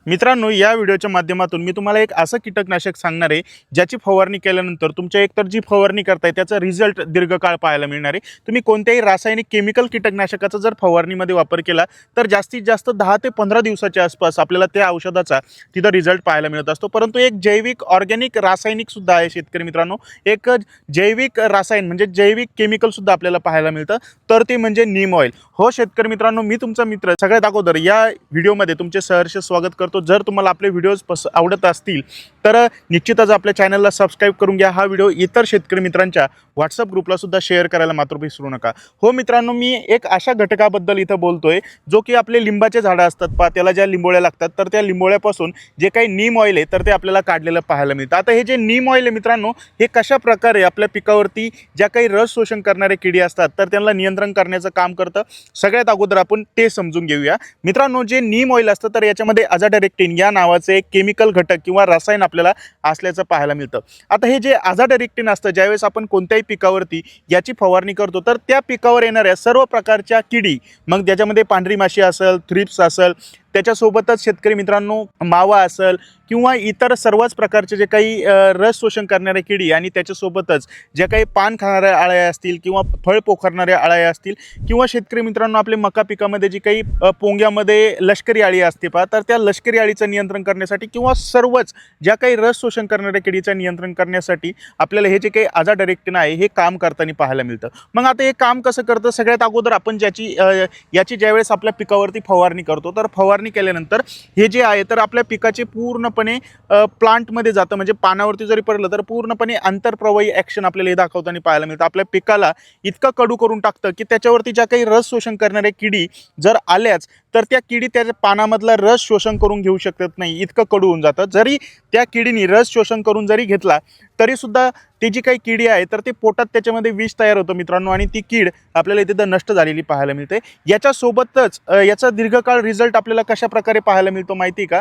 मित्रांनो, या व्हिडिओच्या माध्यमातून मी तुम्हाला एक असं कीटकनाशक सांगणार आहे ज्याची फवारणी केल्यानंतर तुमच्या एकतर जी फवारणी करताय त्याचा रिझल्ट दीर्घकाळ पाहायला मिळणार आहे। तुम्ही कोणत्याही रासायनिक केमिकल कीटकनाशकाचा जर फवारणीमध्ये वापर केला तर जास्तीत जास्त 10 ते 15 दिवसाच्या आसपास आपल्याला त्या औषधाचा तिथं रिझल्ट पाहायला मिळत असतो। परंतु एक जैविक ऑर्गॅनिक रासायनिक सुद्धा आहे शेतकरी मित्रांनो, एक जैविक रासायन म्हणजे जैविक केमिकल सुद्धा आपल्याला पाहायला मिळतं, तर ते म्हणजे नीम ऑइल। हो शेतकरी मित्रांनो, मी तुमचा मित्र सगळ्यात अगोदर या व्हिडिओमध्ये तुमचे सहर्ष स्वागत करतो। जर तुम्हाला आपले व्हिडिओज आवडत असतील तर निश्चितच आपल्या चॅनलला सबस्क्राइब करून घ्या। हा व्हिडिओ इतर शेतकरी मित्रांच्या व्हॉट्सअप ग्रुपला सुद्धा शेअर करायला मात्र विसरू नका। हो मित्रांनो, मी एक अशा घटकाबद्दल इथं बोलतोय जो की आपले लिंबाचे झाडं असतात पहा, त्याला ज्या लिंबोळ्या लागतात तर त्या लिंबोळ्यापासून जे काही नीम ऑइल आहे तर ते आपल्याला काढलेलं पाहायला मिळतं। आता हे जे नीम ऑइल आहे मित्रांनो, हे कशा प्रकारे आपल्या पिकावरती ज्या काही रस शोषण करणारे किडी असतात तर त्यांना नियंत्रण करण्याचं काम करतं, सगळ्यात अगोदर आपण ते समजून घेऊया। मित्रांनो, जे नीम ऑइल असतं तर याच्यामध्ये अझाडायरेक्टिन या नावाचे एक केमिकल घटक किंवा रसायन आपल्याला असल्याचं पाहायला मिळतं। आता हे जे अझाडायरेक्टिन असतं, ज्यावेळेस आपण कोणत्याही पिकावरती याची फवारणी करतो तर त्या पिकावर येणाऱ्या सर्व प्रकारच्या किडी, मग त्याच्यामध्ये पांढरी माशी असेल, थ्रिप्स असेल, त्याच्यासोबतच शेतकरी मित्रांनो मावा असेल किंवा इतर सर्वच प्रकारचे जे काही रस शोषण करणारे किडी आणि त्याच्यासोबतच ज्या काही पान खाणाऱ्या अळ्या असतील किंवा फळ पोखरणाऱ्या अळ्या असतील किंवा शेतकरी मित्रांनो आपले मका पिकामध्ये जी काही पोंग्यामध्ये लष्करी अळी असते पहा, तर त्या लष्करी अळीचं नियंत्रण करण्यासाठी किंवा सर्वच ज्या काही रस शोषण करणाऱ्या किडीचं नियंत्रण करण्यासाठी आपल्याला हे जे काही अझाडायरेक्टिन आहे हे काम करताना पाहायला मिळतं। मग आता हे काम कसं करतं, सगळ्यात अगोदर आपण याची ज्यावेळेस आपल्या पिकावरती फवारणी करतो तर फवारणी केल्यानंतर हे जे आहे तर आपल्या पिकाचे पूर्णपणे प्लांटमध्ये जातं, म्हणजे पानावरती जरी पडलं तर पूर्णपणे आंतरप्रवाही ॲक्शन आपल्याला हे दाखवताना पाहायला मिळतं। आपल्या पिकाला इतकं कडू करून टाकतं की त्याच्यावरती ज्या काही रस शोषण करणाऱ्या किडी जर आल्याच तर त्या किडी त्या पानामधला रस शोषण करून घेऊ शकत नाही, इतकं कडू होऊन जातं। जरी त्या किडीने रस शोषण करून जरी घेतला तरी सुद्धा ती जी काही किडी आहे तर ते पोटात त्याच्यामध्ये विष तयार होतं मित्रांनो, आणि ती कीड आपल्याला इथे नष्ट झालेली पाहायला मिळते। याच्यासोबतच याचा दीर्घकाळ रिझल्ट आपल्याला कशा प्रकारे पाहायला मिळतो माहिती आहे का,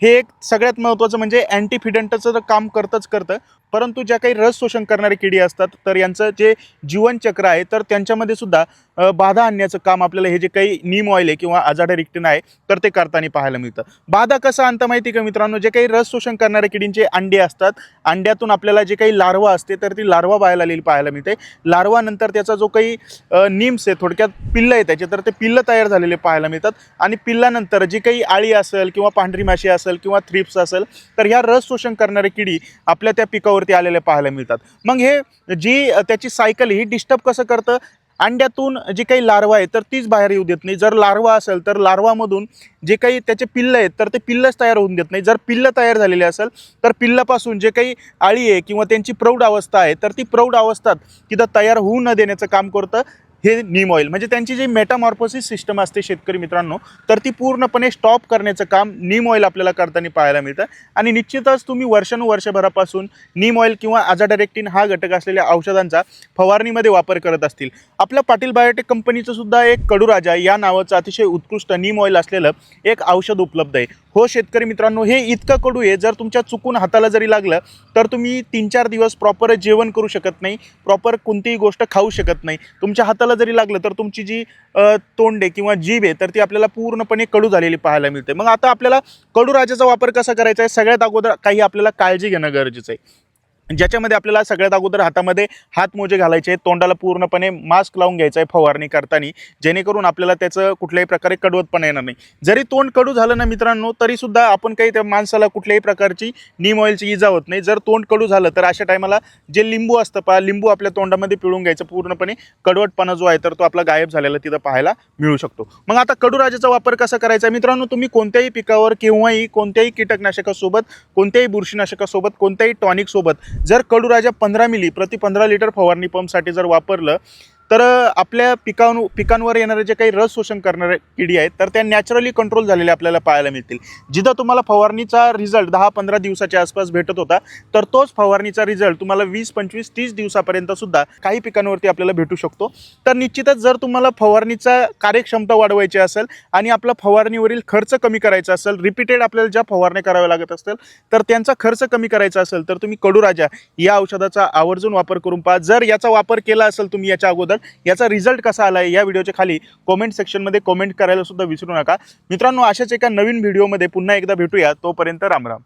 हे एक सगळ्यात महत्त्वाचं म्हणजे अँटीफिडंटचं तर काम करतं, परंतु ज्या काही रस शोषण करणारी किडी असतात तर यांचं जे जीवनचक्र आहे तर त्यांच्यामध्ये सुद्धा बाधा आणण्याचं काम आपल्याला हे जे काही नीम ऑइल आहे किंवा अझाडायरेक्टिन आहे तर ते करताना पाहायला मिळतं। बाधा कसं आणतं माहिती का मित्रांनो, जे काही रस शोषण करणाऱ्या किडींचे अंडे असतात, अंड्यातून आपल्याला जे काही लार्वा असते तर ती लार्वा बाहेर आलेली पाहायला मिळते। लार्वा नंतर त्याचा जो काही नीम्स आहे, थोडक्यात पिल्लं आहे त्याचे, तर ते पिल्लं तयार झालेले पाहायला मिळतात, आणि पिल्लानंतर जी काही आळी असेल किंवा पांढरी माशी असेल किंवा थ्रिप्स असेल तर ह्या रस शोषण करणारी किडी आपल्या त्या पिकावरती आलेल्या पाहायला मिळतात। मग हे जी त्याची सायकल ही डिस्टर्ब कसं करतं, अंड्यातून जी काही लार्वा आहे तर तीच बाहेर येऊ देत नाही। जर लार्वा असेल तर लार्वामधून जे काही त्याचे पिल्लं आहेत तर ते पिल्लंच तयार होऊन देत नाही। जर पिल्लं तयार झालेले असेल तर पिल्लापासून जे काही आळी आहे किंवा त्यांची प्रौढ अवस्था आहे तर ती प्रौढ अवस्थात तिथं तयार होऊ न देण्याचं काम करतं हे नीम ऑइल। म्हणजे त्यांची जी मेटामॉर्फोसिस सिस्टम असते शेतकरी मित्रांनो, तर ती पूर्णपणे स्टॉप करण्याचं काम नीम ऑइल आपल्याला करताना पाहायला मिळतं। आणि निश्चितच तुम्ही वर्षानुवर्षभरापासून नीम ऑइल किंवा अझाडायरेक्टिन हा घटक असलेल्या औषधांचा फवारणीमध्ये वापर करत असतील। आपल्या पाटील बायोटेक कंपनीचं सुद्धा एक कडूराजा या नावाचं अतिशय उत्कृष्ट नीम ऑइल असलेलं एक औषध उपलब्ध आहे। हो शेतकरी मित्रांनो, हे इतकं कडू आहे, जर तुमच्या चुकून हाताला जरी लागलं तर तुम्ही 3-4 दिवस प्रॉपर जेवण करू शकत नाही, प्रॉपर कोणतीही गोष्ट खाऊ शकत नाही। तुमच्या हाताला जरी लागलं तर तुमची जी तोंड आहे किंवा जीभ आहे तर ती आपल्याला पूर्णपणे कडू झालेली पाहायला मिळते। मग आता आपल्याला कडूराजाचा वापर कसा करायचा आहे, सगळ्यात अगोदर काही आपल्याला काळजी घेणं गरजेचं आहे, ज्याच्यामध्ये आपल्याला सगळ्यात अगोदर हातामध्ये हातमोजे घालायचे आहेत, तोंडाला पूर्णपणे मास्क लावून घ्यायचा आहे फवारणी करताना, जेणेकरून आपल्याला त्याचं कुठल्याही प्रकारे कडवतपणा येणार नाही। जरी तोंड कडू झालं ना मित्रांनो तरी सुद्धा आपण काही त्या माणसाला कुठल्याही प्रकारची नीम ऑइलची इजा होत नाही। जर तोंड कडू झालं तर अशा टायमाला जे लिंबू असतं पहा, लिंबू आपल्या तोंडामध्ये पिळून घ्यायचं, पूर्णपणे कडवटपणा जो आहे तर तो आपला गायब झालेला तिथं पाहायला मिळू शकतो। मग आता कडूराजाचा वापर कसा करायचा मित्रांनो, तुम्ही कोणत्याही पिकावर केव्हाही कोणत्याही कीटकनाशकासोबत, कोणत्याही बुरशीनाशकासोबत, कोणत्याही टॉनिकसोबत जर कडूराजा 15 मिली प्रति 15 लिटर फवारणी पंपसाठी जर वापरलं तर आपल्या पिकांवर येणारे जे काही रस शोषण करणारे किडी आहेत तर त्या नॅचरली कंट्रोल झालेल्या आपल्याला पाहायला मिळतील। जिथं तुम्हाला फवारणीचा रिझल्ट 10-15 दिवसाच्या आसपास भेटत होता तर तोच फवारणीचा रिझल्ट तुम्हाला 20, 25, 30 दिवसापर्यंत सुद्धा काही पिकांवरती आपल्याला भेटू शकतो। तर निश्चितच जर तुम्हाला फवारणीचा कार्यक्षमता वाढवायची असेल आणि आपला फवारणीवरील खर्च कमी करायचा असेल, रिपीटेड आपल्याला ज्या फवारण्या कराव्या लागत असतील तर त्यांचा खर्च कमी करायचा असेल तर तुम्ही कडूराजा या औषधाचा आवर्जून वापर करून पहा। जर याचा वापर केला असेल तुम्ही याच्या अगोदर याचा रिझल्ट कसा आला आहे या व्हिडिओच्या खाली कॉमेंट सेक्शनमध्ये कॉमेंट करायला सुद्धा विसरू नका. मित्रांनो, अशाच एका नवीन व्हिडिओमध्ये पुन्हा एकदा भेटूया. तोपर्यंत राम राम.